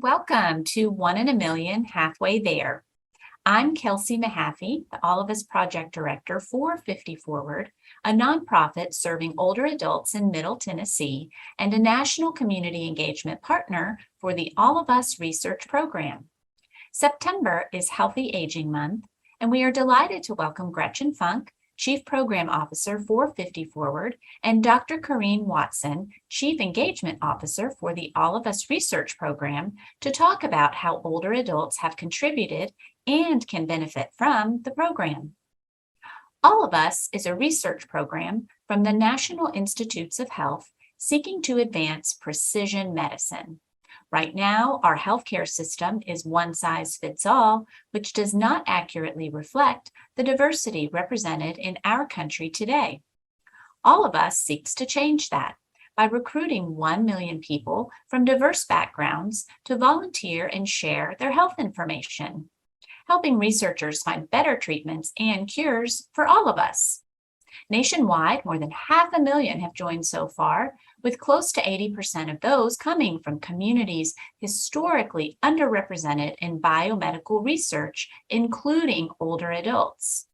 and welcome to One in a Million Halfway There. I'm Kelsey Mahaffey, the All of Us Project Director for FiftyForward, a nonprofit serving older adults in Middle Tennessee and a national community engagement partner for the All of Us Research Program. September is Healthy Aging Month, and we are delighted to welcome Gretchen Funk, Chief Program Officer for FiftyForward, and Dr. Karriem Watson, Chief Engagement Officer for the All of Us Research Program, to talk about how older adults have contributed and can benefit from the program. All of Us is a research program from the National Institutes of Health seeking to advance precision medicine. Right now, our healthcare system is one size fits all, which does not accurately reflect the diversity represented in our country today. All of Us seeks to change that by recruiting 1 million people from diverse backgrounds to volunteer and share their health information, helping researchers find better treatments and cures for all of us. Nationwide, more than 500,000 have joined so far, with close to 80% of those coming from communities historically underrepresented in biomedical research, including older adults.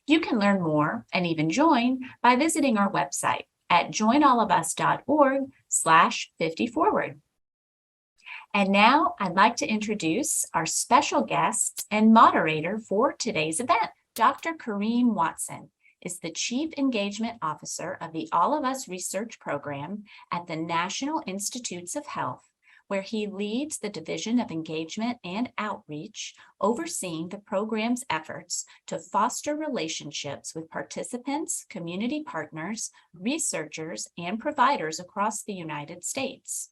You can learn more and even join by visiting our website at joinallofus.org/50forward. And now I'd like to introduce our special guest and moderator for today's event. Dr. Karriem Watson is the Chief Engagement Officer of the All of Us Research Program at the National Institutes of Health, where he leads the Division of Engagement and Outreach, overseeing the program's efforts to foster relationships with participants, community partners, researchers, and providers across the United States.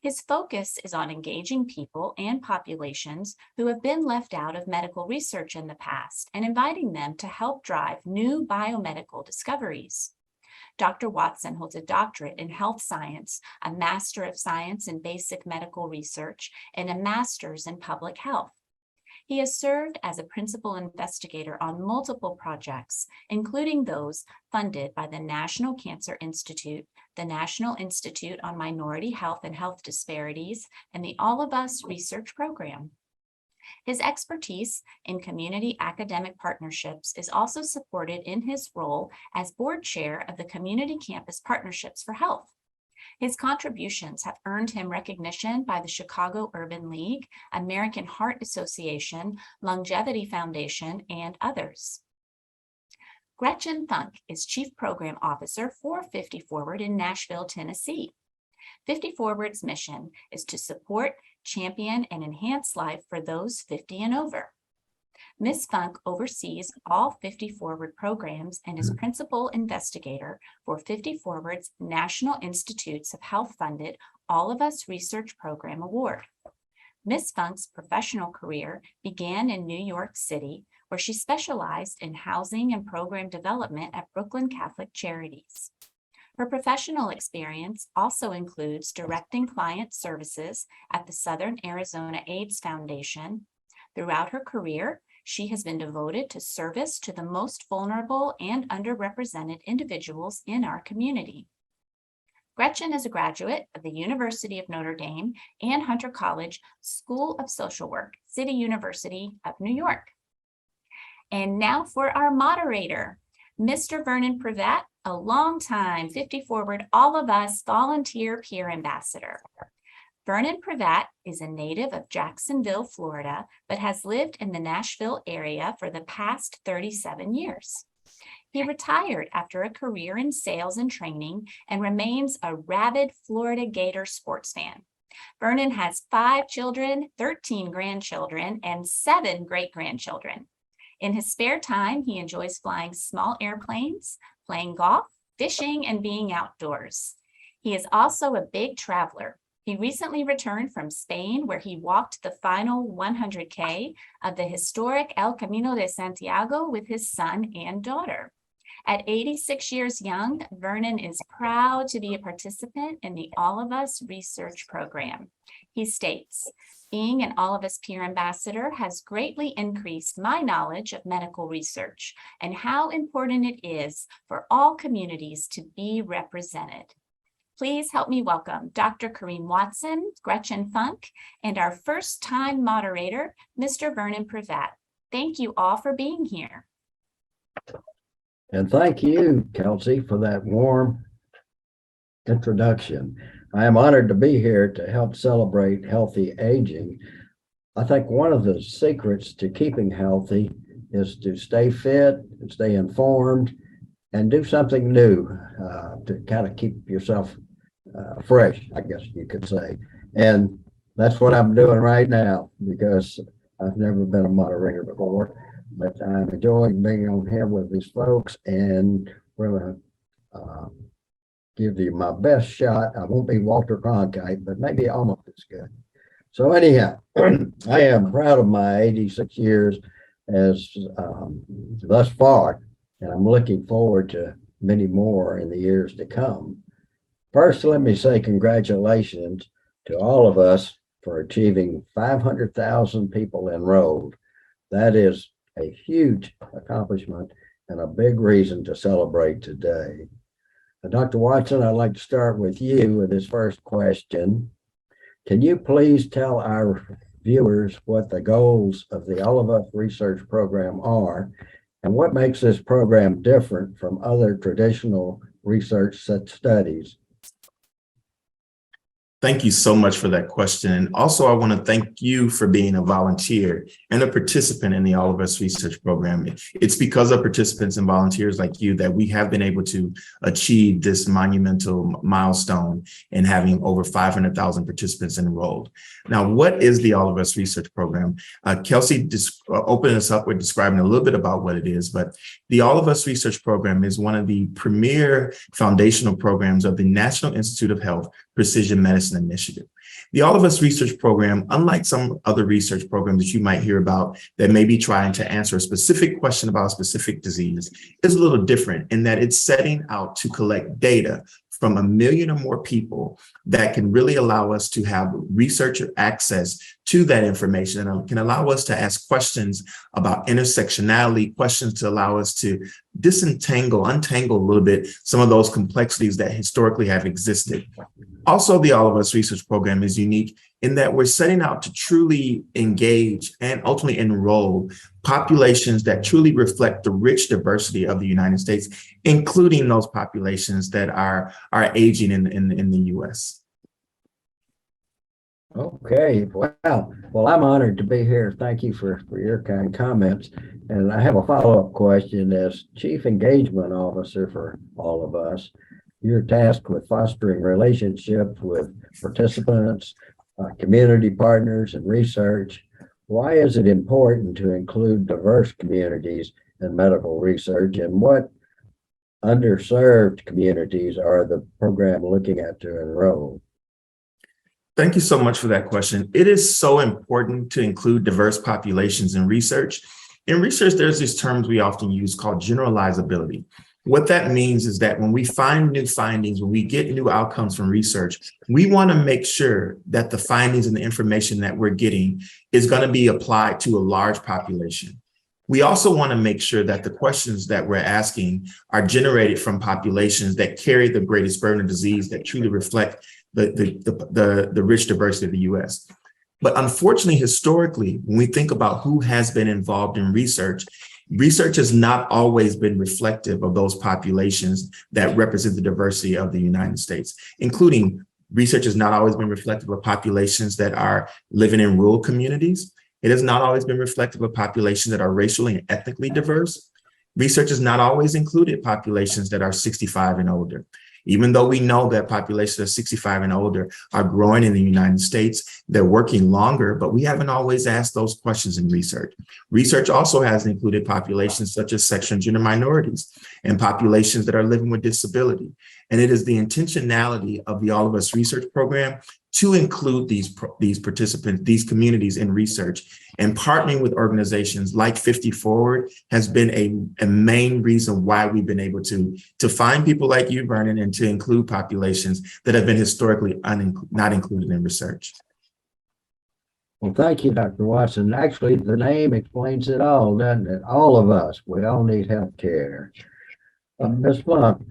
His focus is on engaging people and populations who have been left out of medical research in the past and inviting them to help drive new biomedical discoveries. Dr. Watson holds a doctorate in health science, a Master of Science in Basic Medical Research, and a Master's in Public Health. He has served as a principal investigator on multiple projects, including those funded by the National Cancer Institute, the National Institute on Minority Health and Health Disparities, and the All of Us Research Program. His expertise in community academic partnerships is also supported in his role as board chair of the Community Campus Partnerships for Health. His contributions have earned him recognition by the Chicago Urban League, American Heart Association, Longevity Foundation, and others. Gretchen Funk is Chief Program Officer for FiftyForward in Nashville, Tennessee. FiftyForward's mission is to support, champion, and enhance life for those 50 and over. Ms. Funk oversees all FiftyForward programs and is principal investigator for FiftyForward's National Institutes of Health-funded All of Us Research Program Award. Ms. Funk's professional career began in New York City, where she specialized in housing and program development at Brooklyn Catholic Charities. Her professional experience also includes directing client services at the Southern Arizona AIDS Foundation. Throughout her career, she has been devoted to service to the most vulnerable and underrepresented individuals in our community. Gretchen is a graduate of the University of Notre Dame and Hunter College School of Social Work, City University of New York. And now for our moderator, Mr. Vernon Prevatt, a longtime FiftyForward All of Us volunteer peer ambassador. Vernon Prevatt is a native of Jacksonville, Florida, but has lived in the Nashville area for the past 37 years. He retired after a career in sales and training and remains a rabid Florida Gator sports fan. Vernon has 5 children, 13 grandchildren, and 7 great-grandchildren. In his spare time, he enjoys flying small airplanes, playing golf, fishing, and being outdoors. He is also a big traveler. He recently returned from Spain, where he walked the final 100K of the historic El Camino de Santiago with his son and daughter. At 86 years young, Vernon is proud to be a participant in the All of Us Research Program. He states, "Being an All of Us peer ambassador has greatly increased my knowledge of medical research and how important it is for all communities to be represented. Please help me welcome Dr. Karriem Watson, Gretchen Funk, and our first-time moderator, Mr. Vernon Prevatt. Thank you all for being here. And thank you, Kelsey, for that warm introduction. I am honored to be here to help celebrate healthy aging. I think one of the secrets to keeping healthy is to stay fit, stay informed, and do something new to kind of keep yourself fresh, I guess you could say. And that's what I'm doing right now, because I've never been a moderator before, but I'm enjoying being on here with these folks, and we're going to give you my best shot. I won't be Walter Cronkite, but maybe almost as good. So anyhow, I am proud of my 86 years as thus far, and I'm looking forward to many more in the years to come. First, let me say congratulations to all of us for achieving 500,000 people enrolled. That is a huge accomplishment and a big reason to celebrate today. Dr. Watson, I'd like to start with you with this first question. Can you please tell our viewers what the goals of the All of Us research program are, and what makes this program different from other traditional research studies? Thank you so much for that question. And also, I want to thank you for being a volunteer and a participant in the All of Us research program. It's because of participants and volunteers like you that we have been able to achieve this monumental milestone in having over 500,000 participants enrolled. Now, what is the All of Us research program? Kelsey opened us up with describing a little bit about what it is, but the All of Us research program is one of the premier foundational programs of the National Institute of Health Precision Medicine Initiative. The All of Us research program, unlike some other research programs that you might hear about that may be trying to answer a specific question about a specific disease, is a little different in that it's setting out to collect data from 1 million or more people that can really allow us to have researcher access to that information, and can allow us to ask questions about intersectionality, questions to allow us to untangle a little bit some of those complexities that historically have existed. Also, the All of Us research program is unique in that we're setting out to truly engage and ultimately enroll populations that truly reflect the rich diversity of the United States, including those populations that are aging in the U.S. Okay, wow. Well, I'm honored to be here. Thank you for your kind comments. And I have a follow-up question. As Chief Engagement Officer for All of Us, you're tasked with fostering relationships with participants, community partners, and research. Why is it important to include diverse communities in medical research, and what underserved communities are the program looking at to enroll? Thank you so much for that question. It is so important to include diverse populations in research. In research, there's these terms we often use called generalizability. What that means is that when we find new findings, when we get new outcomes from research, we want to make sure that the findings and the information that we're getting is going to be applied to a large population. We also want to make sure that the questions that we're asking are generated from populations that carry the greatest burden of disease, that truly reflect the rich diversity of the US. But unfortunately, historically, when we think about who has been involved in research, research has not always been reflective of those populations that represent the diversity of the United States, including research has not always been reflective of populations that are living in rural communities. It has not always been reflective of populations that are racially and ethnically diverse. Research has not always included populations that are 65 and older. Even though we know that populations of 65 and older are growing in the United States, they're working longer, but we haven't always asked those questions in research. Research also has included populations such as sexual and gender minorities and populations that are living with disability. And it is the intentionality of the All of Us research program to include these participants, these communities in research, and partnering with organizations like FiftyForward has been a main reason why we've been able to find people like you, Vernon, and to include populations that have been historically not included in research. Well, thank you, Dr. Watson. Actually, the name explains it all, doesn't it? All of us, we all need health care. Ms. Funk,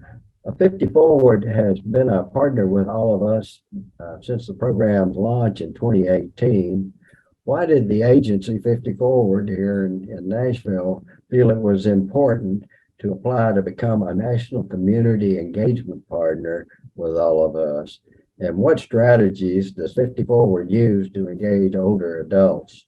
FiftyForward has been a partner with all of us since the program's launch in 2018. Why did the agency FiftyForward here in Nashville feel it was important to apply to become a national community engagement partner with all of us? And what strategies does FiftyForward use to engage older adults?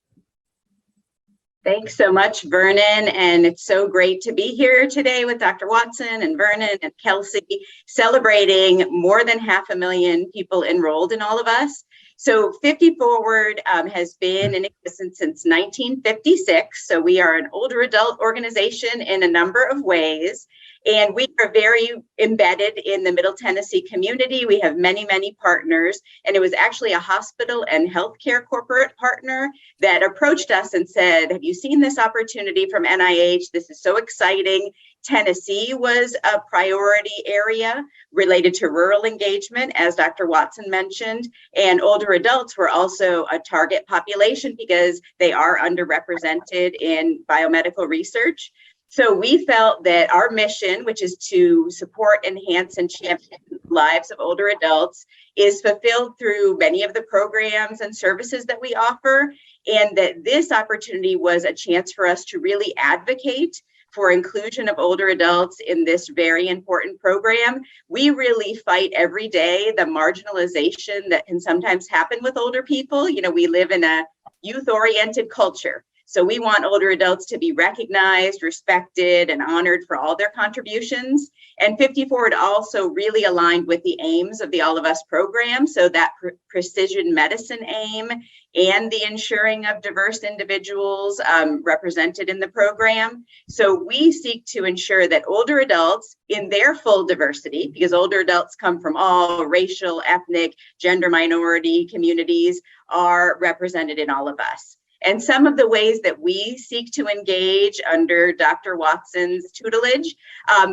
Thanks so much, Vernon. And it's so great to be here today with Dr. Watson and Vernon and Kelsey, celebrating more than 500,000 people enrolled in all of us. So FiftyForward has been in existence since 1956. So we are an older adult organization in a number of ways. And we are very embedded in the Middle Tennessee community. We have many, many partners. And it was actually a hospital and healthcare corporate partner that approached us and said, have you seen this opportunity from NIH? This is so exciting. Tennessee was a priority area related to rural engagement, as Dr. Watson mentioned, and older adults were also a target population because they are underrepresented in biomedical research. So we felt that our mission, which is to support, enhance, and champion the lives of older adults, is fulfilled through many of the programs and services that we offer, and that this opportunity was a chance for us to really advocate for inclusion of older adults in this very important program. We really fight every day the marginalization that can sometimes happen with older people. You know, we live in a youth-oriented culture. So we want older adults to be recognized, respected, and honored for all their contributions. And FiftyForward also really aligned with the aims of the All of Us program. So that precision medicine aim and the ensuring of diverse individuals represented in the program. So we seek to ensure that older adults in their full diversity, because older adults come from all racial, ethnic, gender minority communities, are represented in All of Us. And some of the ways that we seek to engage under Dr. Watson's tutelage,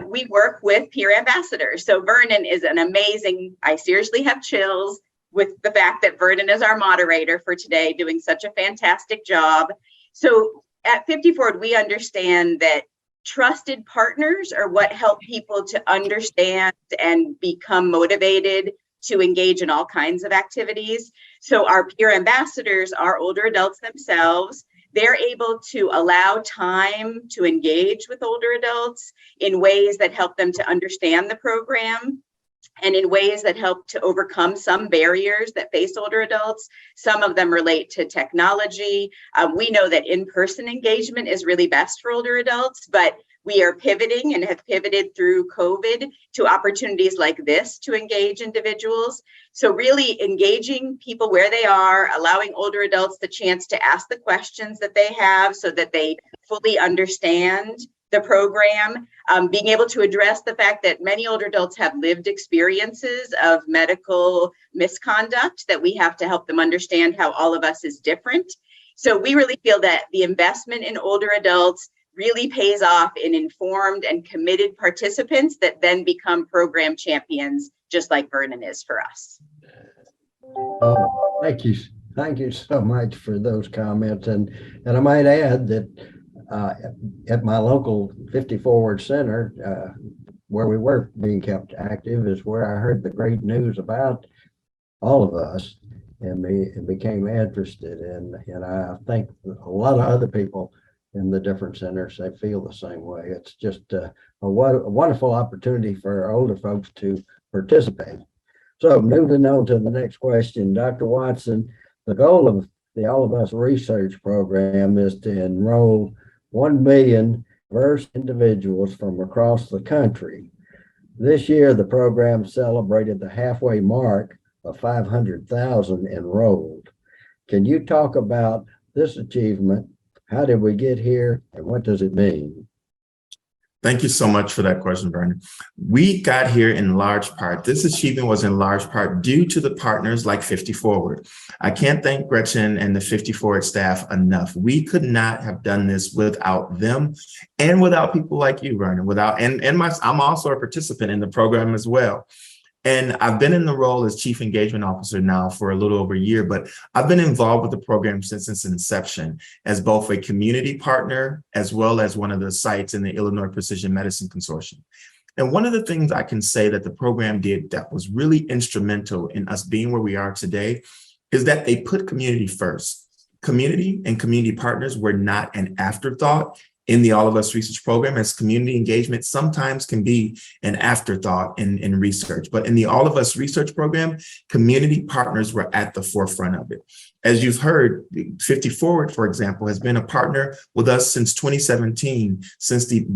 we work with peer ambassadors. So Vernon is an amazing, I seriously have chills with the fact that Vernon is our moderator for today, doing such a fantastic job. So at FiftyForward, we understand that trusted partners are what help people to understand and become motivated to engage in all kinds of activities. So our peer ambassadors are older adults themselves. They're able to allow time to engage with older adults in ways that help them to understand the program and in ways that help to overcome some barriers that face older adults. Some of them relate to technology. We know that in-person engagement is really best for older adults, but we are pivoting and have pivoted through COVID to opportunities like this to engage individuals. So really engaging people where they are, allowing older adults the chance to ask the questions that they have so that they fully understand the program, being able to address the fact that many older adults have lived experiences of medical misconduct that we have to help them understand how All of Us is different. So we really feel that the investment in older adults really pays off in informed and committed participants that then become program champions, just like Vernon is for us. Oh, thank you. Thank you so much for those comments. And I might add that at my local FiftyForward Center, where we were being kept active, is where I heard the great news about All of Us and became interested. And I think a lot of other people in the different centers, they feel the same way. It's just a wonderful opportunity for our older folks to participate. So moving on to the next question, Dr. Watson, the goal of the All of Us research program is to enroll 1 million diverse individuals from across the country. This year, the program celebrated the halfway mark of 500,000 enrolled. Can you talk about this achievement? How did we get here and what does it mean? Thank you so much for that question, Vernon. We got here in large part. This achievement was in large part due to the partners like FiftyForward. I can't thank Gretchen and the FiftyForward staff enough. We could not have done this without them and without people like you, Vernon. I'm also a participant in the program as well. And I've been in the role as Chief Engagement Officer now for a little over a year, but I've been involved with the program since its inception as both a community partner as well as one of the sites in the Illinois Precision Medicine Consortium. And one of the things I can say that the program did that was really instrumental in us being where we are today is that they put community first. Community and community partners were not an afterthought in the All of Us research program, as community engagement sometimes can be an afterthought in research. But in the All of Us research program, community partners were at the forefront of it. As you've heard, FiftyForward, for example, has been a partner with us since 2017,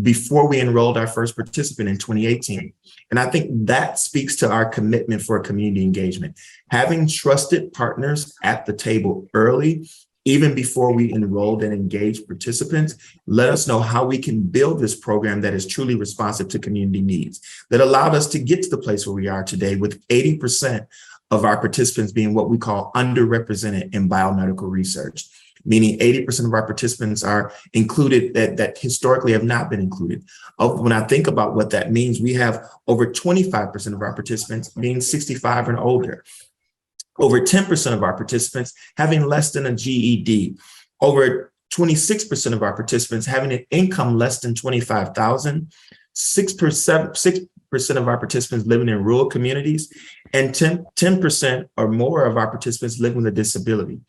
before we enrolled our first participant in 2018. And I think that speaks to our commitment for community engagement. Having trusted partners at the table early, even before we enrolled and engaged participants, let us know how we can build this program that is truly responsive to community needs, that allowed us to get to the place where we are today with 80% of our participants being what we call underrepresented in biomedical research, meaning 80% of our participants are included that historically have not been included. When I think about what that means, we have over 25% of our participants being 65 and older. Over 10% of our participants having less than a GED, over 26% of our participants having an income less than $25,000, 6% of our participants living in rural communities, and 10% or more of our participants living with a disability.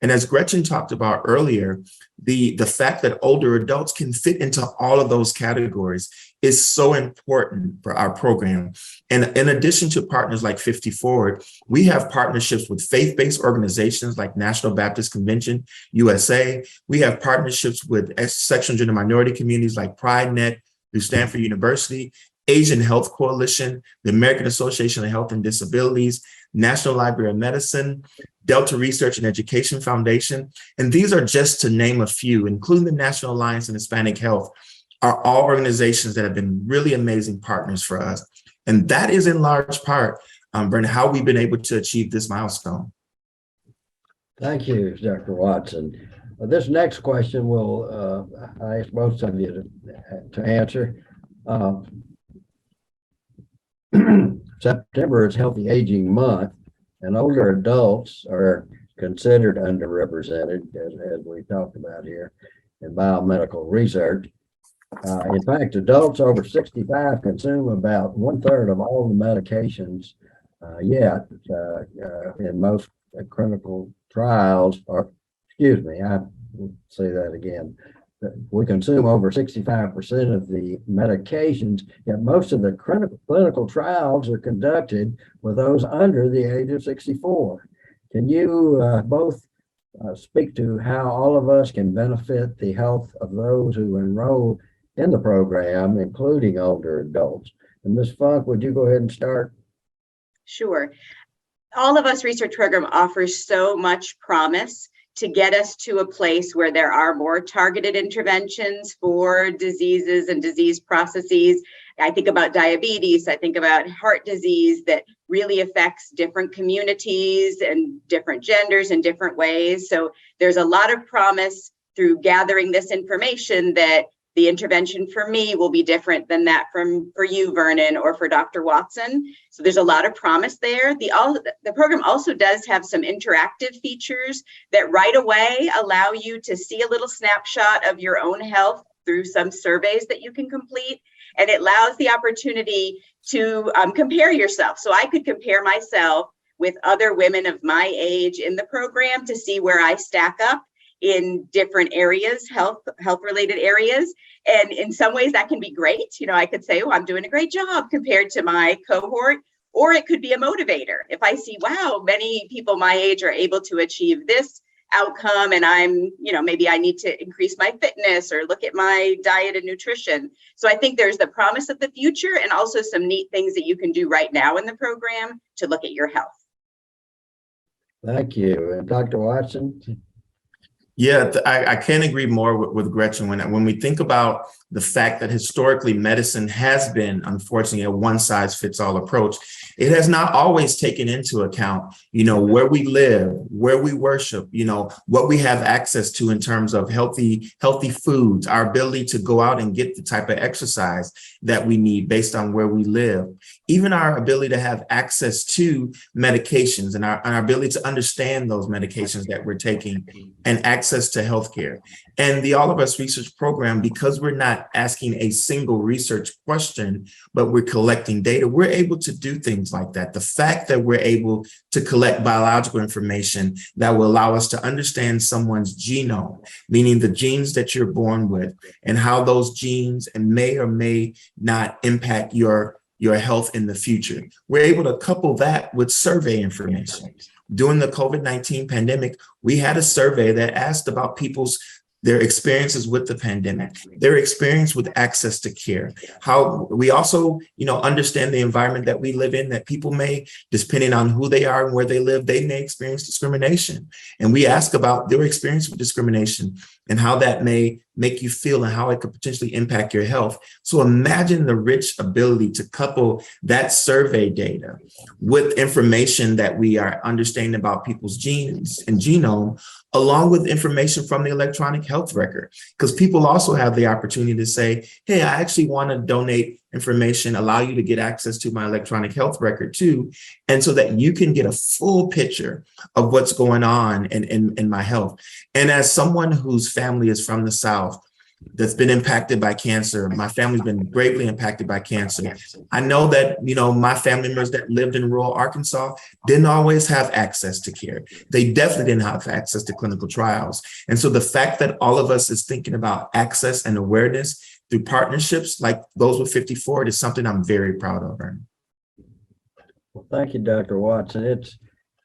And as Gretchen talked about earlier, the fact that older adults can fit into all of those categories is so important for our program. And in addition to partners like FiftyForward, we have partnerships with faith-based organizations like National Baptist Convention, USA. We have partnerships with sexual and gender minority communities like PrideNet through Stanford University, Asian Health Coalition, the American Association of Health and Disabilities, National Library of Medicine, Delta Research and Education Foundation. And these are just to name a few, including the National Alliance on Hispanic Health, are all organizations that have been really amazing partners for us. And that is in large part, Vernon, how we've been able to achieve this milestone. Thank you, Dr. Watson. This next question will, I ask both of you to answer. September is Healthy Aging Month, and older adults are considered underrepresented, as we talked about here, in biomedical research. In fact, adults over 65 consume about 1/3 of all the medications yet in most clinical trials, or excuse me, I will say that again. We consume over 65% of the medications, yet most of the clinical trials are conducted with those under the age of 64. Can you both speak to how all of us can benefit the health of those who enroll in the program, including older adults? And Ms. Funk, would you go ahead and start? Sure. All of Us research program offers so much promise to get us to a place where there are more targeted interventions for diseases and disease processes. I think about diabetes, I think about heart disease that really affects different communities and different genders in different ways. So there's a lot of promise through gathering this information that the intervention for me will be different than that for you, Vernon, or for Dr. Watson. So there's a lot of promise there. The program also does have some interactive features that right away allow you to see a little snapshot of your own health through some surveys that you can complete. And it allows the opportunity to compare yourself. So I could compare myself with other women of my age in the program to see where I stack up in different areas, health related areas. And in some ways that can be great. You know, I could say, oh, I'm doing a great job compared to my cohort, or it could be a motivator. If I see, wow, many people my age are able to achieve this outcome, and I'm, maybe I need to increase my fitness or look at my diet and nutrition. So I think there's the promise of the future and also some neat things that you can do right now in the program to look at your health. Thank you. And Dr. Watson? Yeah, I can't agree more with Gretchen. When we think about the fact that historically medicine has been, unfortunately, a one-size-fits-all approach, it has not always taken into account, where we live, where we worship, what we have access to in terms of healthy foods, our ability to go out and get the type of exercise that we need based on where we live, even our ability to have access to medications and our ability to understand those medications that we're taking and access to healthcare. And the All of Us research program, because we're not asking a single research question, but we're collecting data, we're able to do things like that. The fact that we're able to collect biological information that will allow us to understand someone's genome, meaning the genes that you're born with and how those genes may or may not impact your health in the future. We're able to couple that with survey information. During the COVID-19 pandemic, we had a survey that asked about their experiences with the pandemic, their experience with access to care. How we also, understand the environment that we live in, that people may, depending on who they are and where they live, they may experience discrimination. And we ask about their experience with discrimination and how that may make you feel and how it could potentially impact your health. So imagine the rich ability to couple that survey data with information that we are understanding about people's genes and genome, along with information from the electronic health record. Because people also have the opportunity to say, hey, I actually want to donate information, allow you to get access to my electronic health record too. And so that you can get a full picture of what's going on in my health. And as someone whose family is from the South, that's been impacted by cancer. My family's been greatly impacted by cancer. I know that, my family members that lived in rural Arkansas didn't always have access to care. They definitely didn't have access to clinical trials. And so the fact that all of us is thinking about access and awareness through partnerships like those with FiftyForward is something I'm very proud of, Vernon. Well, thank you, Dr. Watson.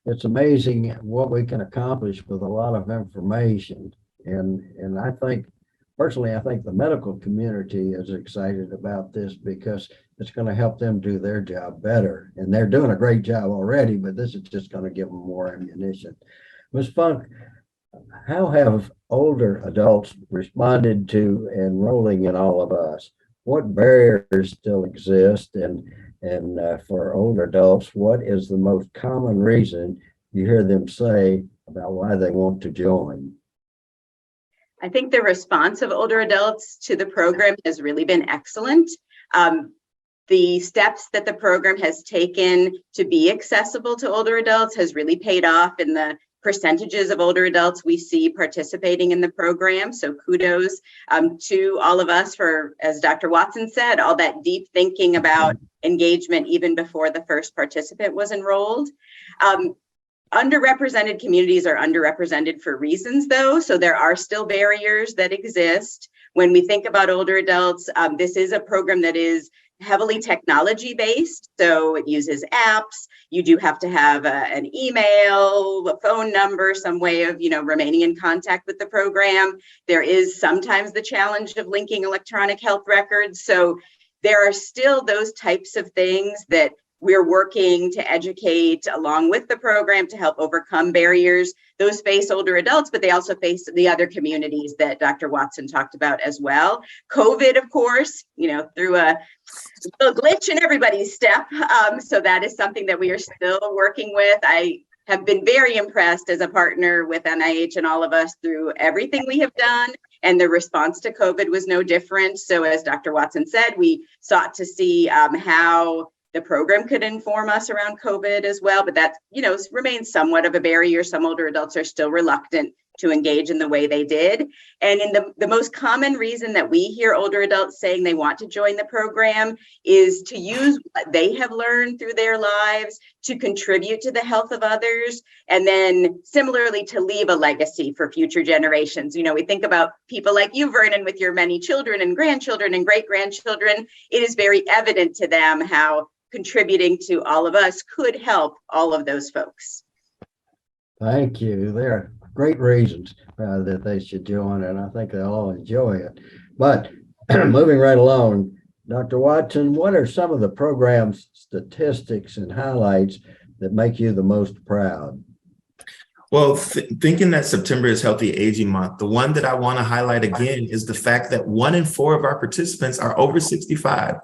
It's amazing what we can accomplish with a lot of information. And I think, personally, I think the medical community is excited about this because it's going to help them do their job better. And they're doing a great job already, but this is just going to give them more ammunition. Ms. Funk, how have older adults responded to enrolling in All of Us? What barriers still exist? And for older adults, what is the most common reason you hear them say about why they want to join? I think the response of older adults to the program has really been excellent. The steps that the program has taken to be accessible to older adults has really paid off in the percentages of older adults we see participating in the program. So kudos to all of us for, as Dr. Watson said, all that deep thinking about engagement even before the first participant was enrolled. Underrepresented communities are underrepresented for reasons, though, so there are still barriers that exist. When we think about older adults, this is a program that is heavily technology based, so it uses apps. You do have to have an email, a phone number, some way of remaining in contact with the program. There is sometimes the challenge of linking electronic health records, so there are still those types of things that we're working to educate along with the program to help overcome barriers. Those face older adults, but they also face the other communities that Dr. Watson talked about as well. COVID, of course, threw a little glitch in everybody's step. So that is something that we are still working with. I have been very impressed as a partner with NIH and All of Us through everything we have done. And the response to COVID was no different. So as Dr. Watson said, we sought to see how the program could inform us around COVID as well, but that, remains somewhat of a barrier. Some older adults are still reluctant to engage in the way they did. And in the most common reason that we hear older adults saying they want to join the program is to use what they have learned through their lives to contribute to the health of others. And then similarly, to leave a legacy for future generations. We think about people like you, Vernon, with your many children and grandchildren and great-grandchildren. It is very evident to them how contributing to All of Us could help all of those folks. Thank you. There are great reasons that they should join, and I think they'll all enjoy it. But moving right along, Dr. Watson, what are some of the program's statistics and highlights that make you the most proud? Well, thinking that September is Healthy Aging Month, the one that I want to highlight again is the fact that 1 in 4 of our participants are over 65.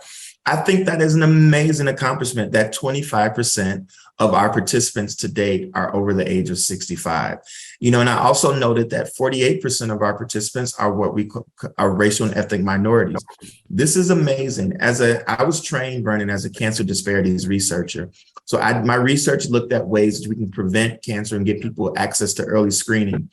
I think that is an amazing accomplishment that 25% of our participants to date are over the age of 65. And I also noted that 48% of our participants are what we call are racial and ethnic minorities. This is amazing. I was trained, Vernon, as a cancer disparities researcher. So my research looked at ways that we can prevent cancer and get people access to early screening.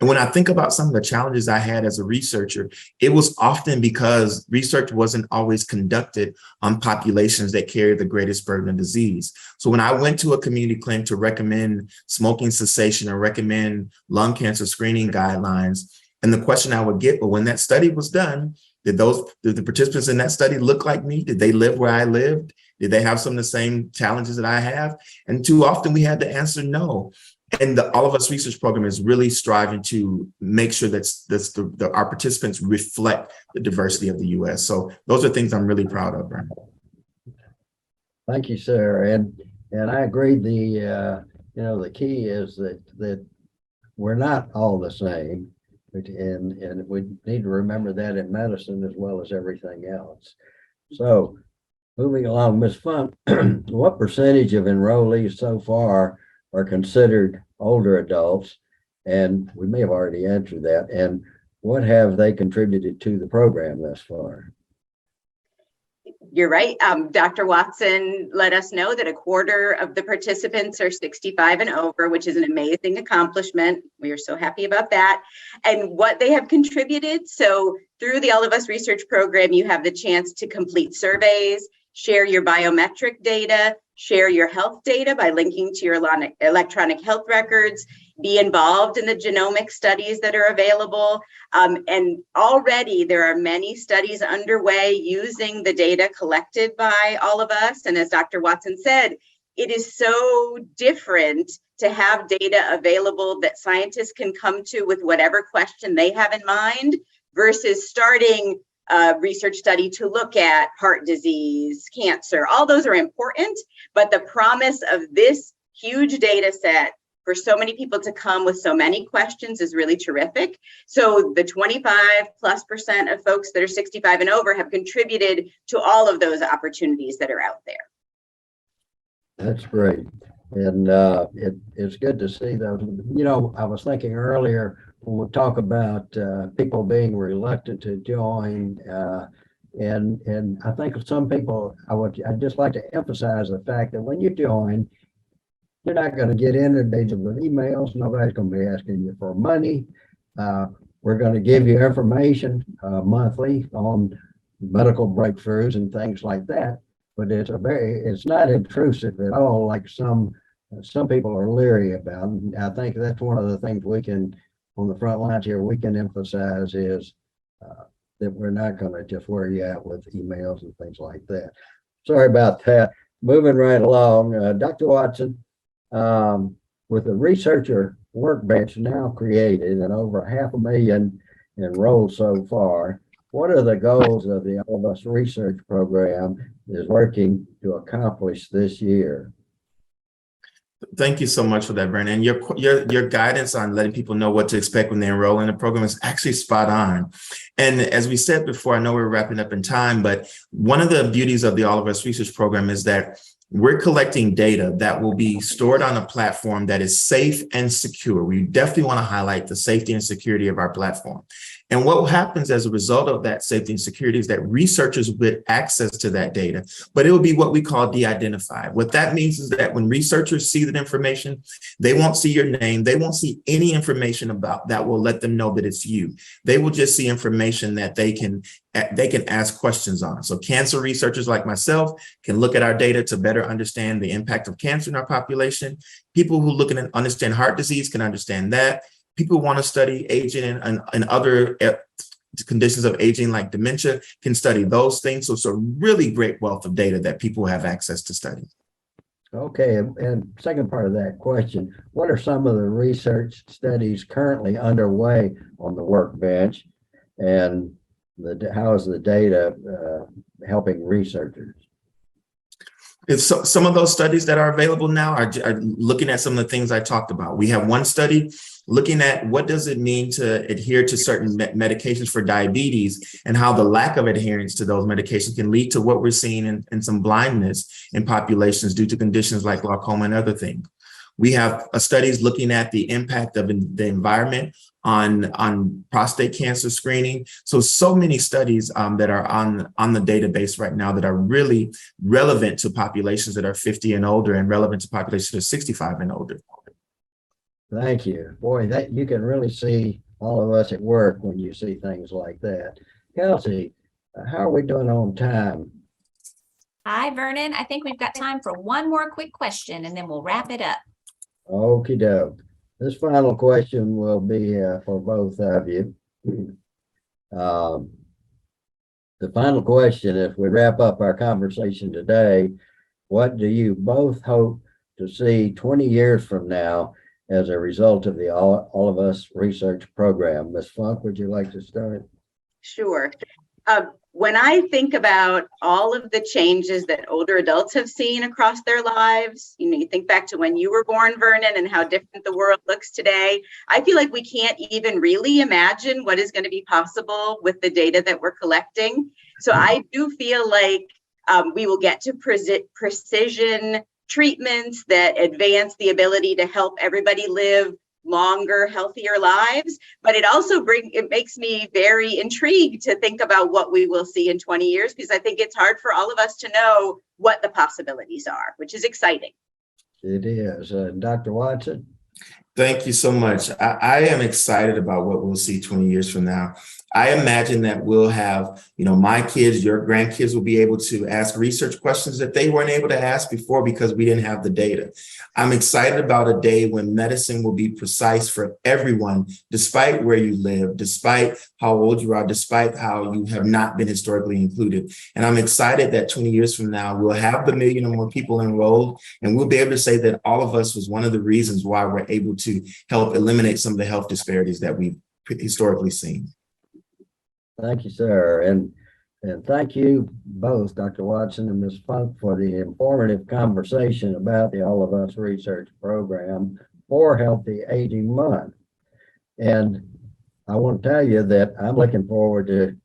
And when I think about some of the challenges I had as a researcher, it was often because research wasn't always conducted on populations that carry the greatest burden of disease. So when I went to a community clinic to recommend smoking cessation or recommend lung cancer screening guidelines, and the question I would get, but when that study was done, did the participants in that study look like me? Did they live where I lived? Did they have some of the same challenges that I have? And too often we had to answer no. And the All of Us research program is really striving to make sure that our participants reflect the diversity of the U.S. So those are things I'm really proud of, Brian. Thank you, sir. And I agree. The key is that we're not all the same, and we need to remember that in medicine as well as everything else. So, moving along, Ms. Funk, what percentage of enrollees so far are considered older adults? And we may have already answered that. And what have they contributed to the program thus far? You're right. Dr. Watson let us know that a quarter of the participants are 65 and over, which is an amazing accomplishment. We are so happy about that. And what they have contributed. So through the All of Us research program, you have the chance to complete surveys, share your biometric data, share your health data by linking to your electronic health records, be involved in the genomic studies that are available. And already there are many studies underway using the data collected by All of Us. And as Dr. Watson said, it is so different to have data available that scientists can come to with whatever question they have in mind versus starting a research study to look at heart disease, cancer. All those are important, but the promise of this huge data set for so many people to come with so many questions is really terrific. So the 25+% of folks that are 65 and over have contributed to all of those opportunities that are out there. That's great. And it's good to see those. I was thinking earlier when we talk about people being reluctant to join, and I think some people, I'd just like to emphasize the fact that when you join, you're not going to get inundated with emails. Nobody's going to be asking you for money. We're going to give you information monthly on medical breakthroughs and things like that. But it's not intrusive at all, like some people are leery about. And I think that's one of the things we can, on the front lines here, we can emphasize is that we're not going to just wear you out with emails and things like that. Sorry about that. Moving right along, Dr. Watson, with the researcher workbench now created and over 500,000 enrolled so far, what are the goals of the All of Us research program is working to accomplish this year? Thank you so much for that, Vernon. Your guidance on letting people know what to expect when they enroll in the program is actually spot on. And as we said before, I know we're wrapping up in time, but one of the beauties of the All of Us research program is that we're collecting data that will be stored on a platform that is safe and secure. We definitely want to highlight the safety and security of our platform. And what happens as a result of that safety and security is that researchers will get access to that data, but it will be what we call de-identified. What that means is that when researchers see that information, they won't see your name. They won't see any information about that will let them know that it's you. They will just see information that they can ask questions on. So cancer researchers like myself can look at our data to better understand the impact of cancer in our population. People who look and understand heart disease can understand that. People who want to study aging and other conditions of aging like dementia can study those things. So it's a really great wealth of data that people have access to study. Okay, and second part of that question, what are some of the research studies currently underway on the workbench, and how is the data helping researchers? Some of those studies that are available now are looking at some of the things I talked about. We have one study looking at what does it mean to adhere to certain medications for diabetes and how the lack of adherence to those medications can lead to what we're seeing in some blindness in populations due to conditions like glaucoma and other things. We have studies looking at the impact of the environment on prostate cancer screening. So many studies that are on the database right now that are really relevant to populations that are 50 and older and relevant to populations that are 65 and older. Thank you. Boy, that you can really see all of us at work when you see things like that. Kelsey, how are we doing on time? Hi, Vernon. I think we've got time for one more quick question and then we'll wrap it up. Okie doke. This final question will be for both of you. The final question, if we wrap up our conversation today, what do you both hope to see 20 years from now as a result of the All of Us research program? Ms. Funk, would you like to start? Sure. When I think about all of the changes that older adults have seen across their lives, you think back to when you were born, Vernon, and how different the world looks today. I feel like we can't even really imagine what is going to be possible with the data that we're collecting. So I do feel like we will get to precision treatments that advance the ability to help everybody live longer, healthier lives, but it makes me very intrigued to think about what we will see in 20 years, because I think it's hard for all of us to know what the possibilities are, which is exciting. It is. Dr. Watson? Thank you so much. I am excited about what we'll see 20 years from now. I imagine that we'll have, my kids, your grandkids will be able to ask research questions that they weren't able to ask before because we didn't have the data. I'm excited about a day when medicine will be precise for everyone, despite where you live, despite how old you are, despite how you have not been historically included. And I'm excited that 20 years from now, we'll have the 1 million or more people enrolled, and we'll be able to say that All of Us was one of the reasons why we're able to help eliminate some of the health disparities that we've historically seen. Thank you, sir. And thank you both, Dr. Watson and Ms. Funk, for the informative conversation about the All of Us research program for Healthy Aging Month. And I want to tell you that I'm looking forward to,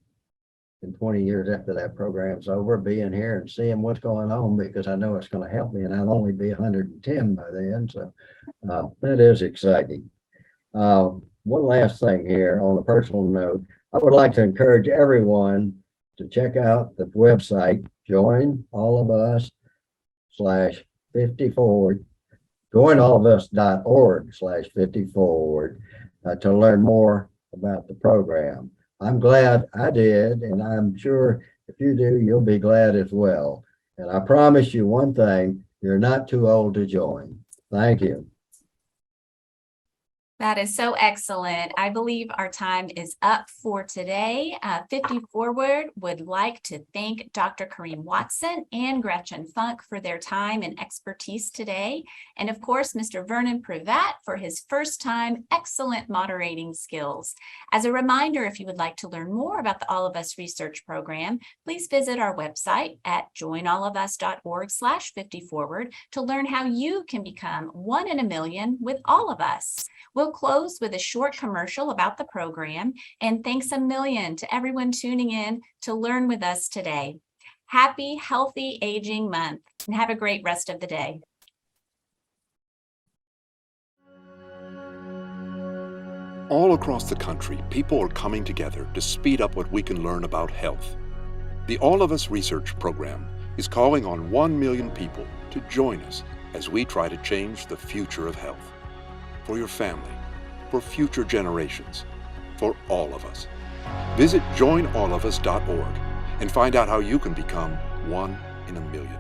in 20 years after that program's over, being here and seeing what's going on, because I know it's going to help me, and I'll only be 110 by then. So that is exciting. One last thing here on a personal note. I would like to encourage everyone to check out the website, joinallofus/50forward, joinallofus.org/50forward to learn more about the program. I'm glad I did, and I'm sure if you do, you'll be glad as well. And I promise you one thing, you're not too old to join. Thank you. That is so excellent. I believe our time is up for today. 50Forward would like to thank Dr. Karriem Watson and Gretchen Funk for their time and expertise today. And of course, Mr. Vernon Prevatt for his first time excellent moderating skills. As a reminder, if you would like to learn more about the All of Us research program, please visit our website at joinallofus.org/50forward to learn how you can become 1 in a million with all of us. We'll close with a short commercial about the program, and thanks a million to everyone tuning in to learn with us today. Happy Healthy Aging Month, and have a great rest of the day. All across the country, people are coming together to speed up what we can learn about health. The All of Us research program is calling on 1 million people to join us as we try to change the future of health. For your family, for future generations, for all of us. Visit joinallofus.org and find out how you can become 1 in a million.